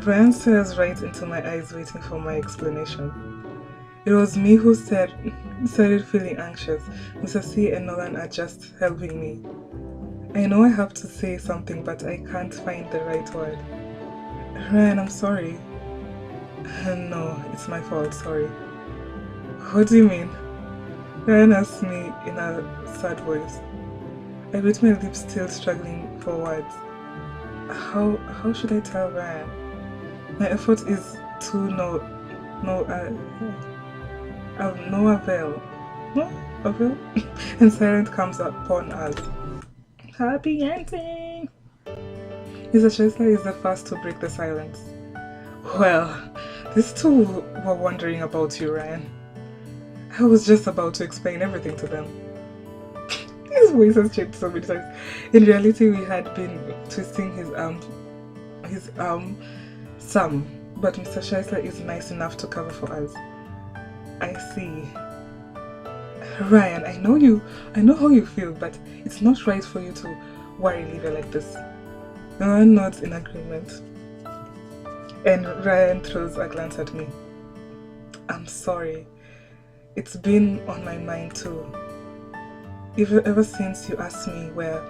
Ryan stares right into my eyes, waiting for my explanation. It was me who started feeling anxious. Mr. C and Nolan are just helping me. I know I have to say something, but I can't find the right word. Ryan, I'm sorry. No, it's my fault, sorry. What do you mean? Ryan asked me in a sad voice. I bit my lips, still struggling for words. How should I tell Ryan? My effort is to no avail. No avail? And silence comes upon us. Happy ending! Mr. Chesler is the first to break the silence. Well, these two were wondering about you, Ryan. I was just about to explain everything to them. His voice has changed so many times. In reality, we had been twisting his arm some, but Mr. Scheisler is nice enough to cover for us. I see. Ryan, I know how you feel, but it's not right for you to worry Livia like this. Ryan nods in agreement, and Ryan throws a glance at me. I'm sorry. It's been on my mind too. Ever since you asked me where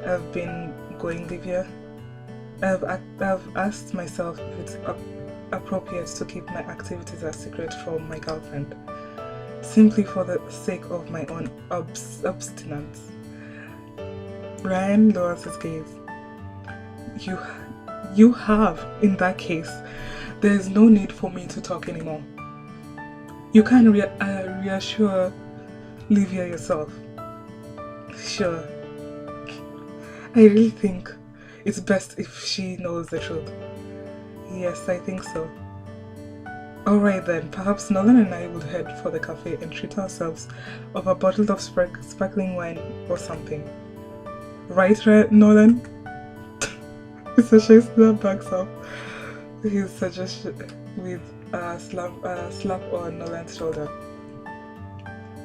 I've been going, Livia, I've asked myself if it's appropriate to keep my activities a secret from my girlfriend, simply for the sake of my own abstinence. Ryan lowers his gaze. You have, in that case, there is no need for me to talk anymore. You can reassure Livia yourself. Sure. I really think it's best if she knows the truth. Yes, I think so. Alright then, perhaps Nolan and I would head for the cafe and treat ourselves of a bottle of sparkling wine or something. Right, Nolan? Mr. Shakespeare backs up his suggestion with a slap on Nolan's shoulder.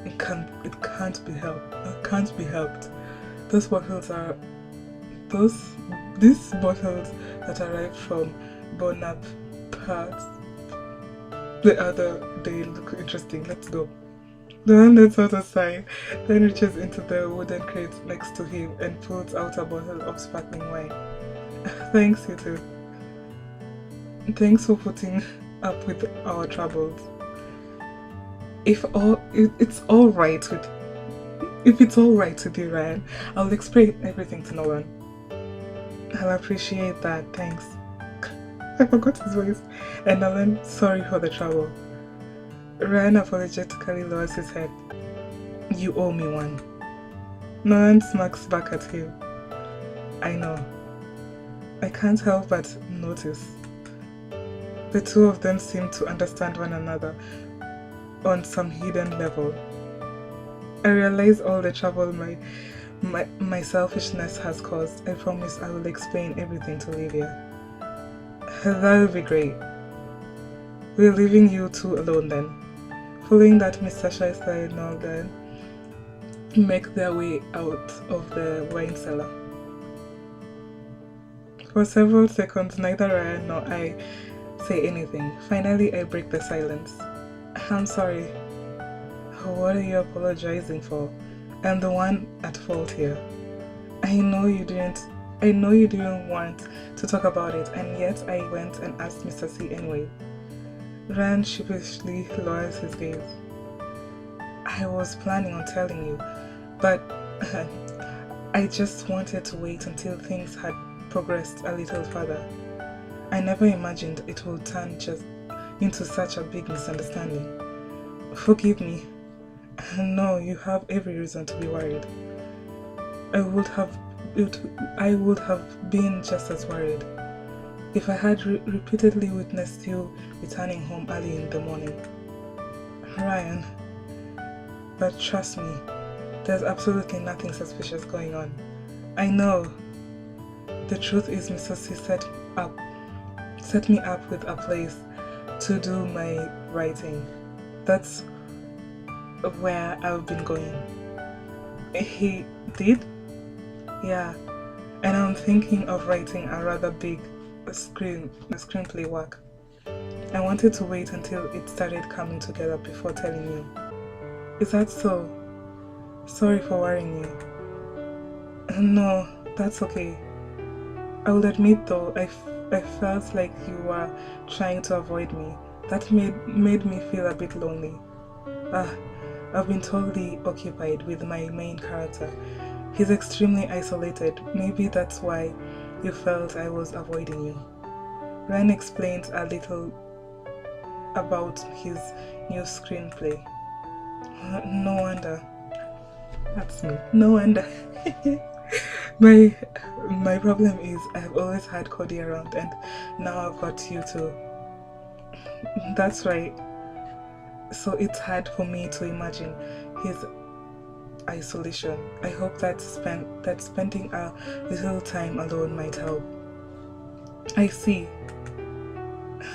It can't be helped. It can't be helped. These bottles that arrived from Bonaparte the other day look interesting. Let's go. The man lets out a sigh, then reaches into the wooden crate next to him and pulls out a bottle of sparkling wine. Thanks, you two. Thanks for putting up with our troubles. If it's all right with you, Ryan, I'll explain everything to Nolan. I'll appreciate that, thanks. I forgot his voice. And Nolan, sorry for the trouble. Ryan apologetically lowers his head. You owe me one. Nolan smirks back at him. I know. I can't help but notice. The two of them seem to understand one another on some hidden level. I realize all the trouble my selfishness has caused. I promise I will explain everything to Livia. That will be great. We're leaving you two alone then. Following that, Mr. Scheisler and Nolan make their way out of the wine cellar. For several seconds, neither Ryan nor I say anything. Finally, I break the silence. I'm sorry. What are you apologizing for? I'm the one at fault here. I know you didn't want to talk about it, and yet I went and asked Mr. C anyway. Ryan sheepishly lowers his gaze. I was planning on telling you, but I just wanted to wait until things had progressed a little further. I never imagined it would turn just into such a big misunderstanding. Forgive me. No, you have every reason to be worried. I would have been just as worried if I had repeatedly witnessed you returning home early in the morning. Ryan, but trust me, there's absolutely nothing suspicious going on. I know. The truth is Mr. C set me up with a place to do my writing. That's where I've been going. He did? Yeah, and I'm thinking of writing a rather big screenplay work. I wanted to wait until it started coming together before telling you. Is that so? Sorry for worrying you. No, that's okay. I will admit though, I felt like you were trying to avoid me. That made me feel a bit lonely. I've been totally occupied with my main character. He's extremely isolated. Maybe that's why you felt I was avoiding you. Ryan explained a little about his new screenplay. No wonder. That's me. No wonder. My problem is I've always had Cody around and now I've got you too. That's right. So it's hard for me to imagine his isolation. I hope that spending a little time alone might help. I see.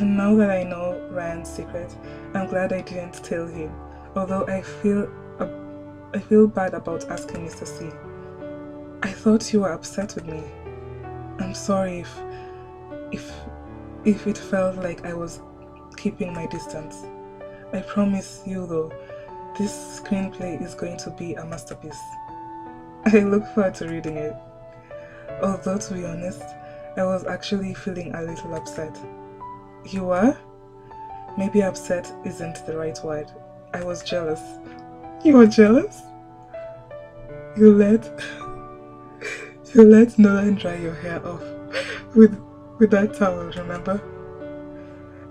Now that I know Ryan's secret, I'm glad I didn't tell him. Although I feel bad about asking Mr. C. I thought you were upset with me. I'm sorry if it felt like I was keeping my distance. I promise you though, this screenplay is going to be a masterpiece. I look forward to reading it. Although to be honest, I was actually feeling a little upset. You were? Maybe upset isn't the right word. I was jealous. You were jealous? You let Nolan dry your hair off with that towel, remember?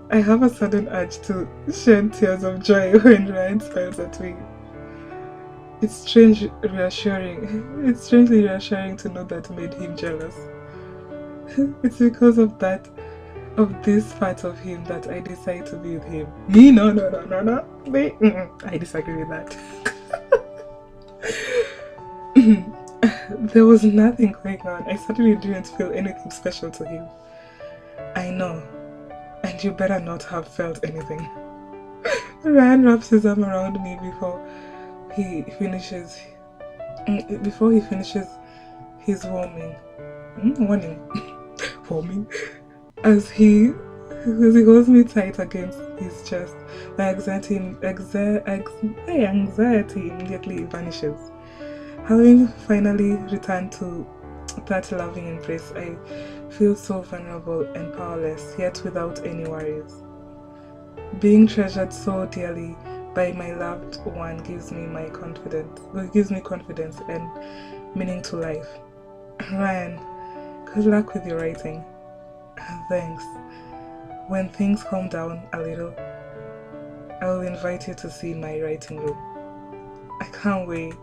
I have a sudden urge to shed tears of joy when Ryan smiles at me. It's strangely reassuring to know that made him jealous. It's because of this part of him that I decide to be with him. Me? No. Me? I disagree with that. There was nothing going on. I certainly didn't feel anything special to him. I know. And you better not have felt anything. Ryan wraps his arm around me before he finishes his warming. Warming. As he holds me tight against his chest, my anxiety immediately vanishes. Having finally returned to that loving embrace, I feel so vulnerable and powerless, yet without any worries. Being treasured so dearly by my loved one gives me confidence and meaning to life. Ryan, good luck with your writing. Thanks. When things calm down a little, I will invite you to see my writing room. I can't wait.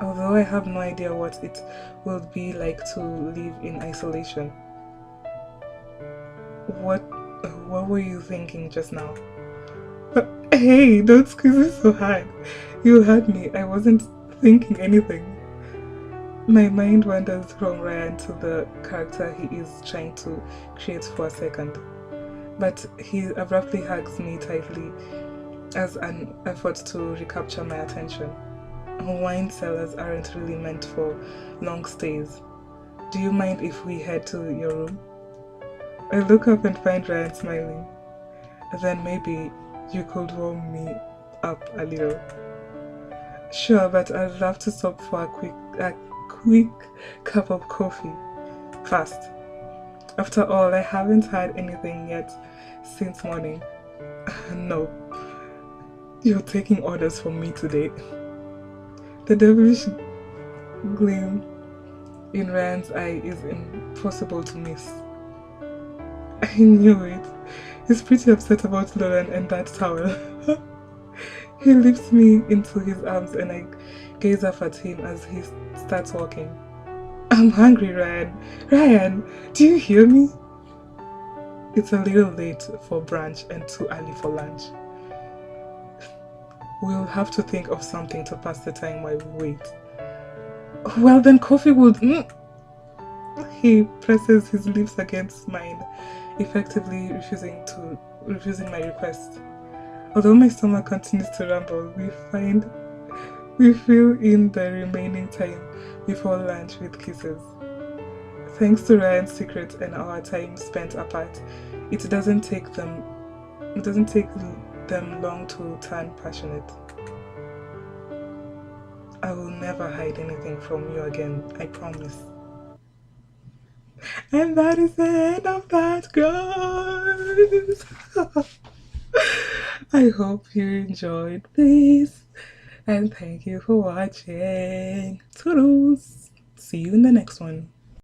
Although I have no idea what it will be like to live in isolation. What were you thinking just now? Hey, don't squeeze me so hard. You heard me. I wasn't thinking anything. My mind wanders from Ryan to the character he is trying to create for a second. But he abruptly hugs me tightly as an effort to recapture my attention. Wine cellars aren't really meant for long stays. Do you mind if we head to your room? I look up and find Ryan smiling. Then maybe you could warm me up a little. Sure, but I'd love to stop for a quick cup of coffee. Fast. After all, I haven't had anything yet since morning. No. You're taking orders from me today. The devilish gleam in Ryan's eye is impossible to miss. I knew it. He's pretty upset about Lauren and that towel. He lifts me into his arms and I gaze up at him as he starts walking. I'm hungry, Ryan. Ryan, do you hear me? It's a little late for brunch and too early for lunch. We'll have to think of something to pass the time while we wait. Well, then coffee would... He presses his lips against mine, effectively refusing my request. Although my stomach continues to rumble, we fill in the remaining time before lunch with kisses. Thanks to Ryan's secret and our time spent apart, it doesn't take them long to turn passionate. I will never hide anything from you again, I promise. And that is the end of that, guys. I hope you enjoyed this, and thank you for watching. Toodles! See you in the next one.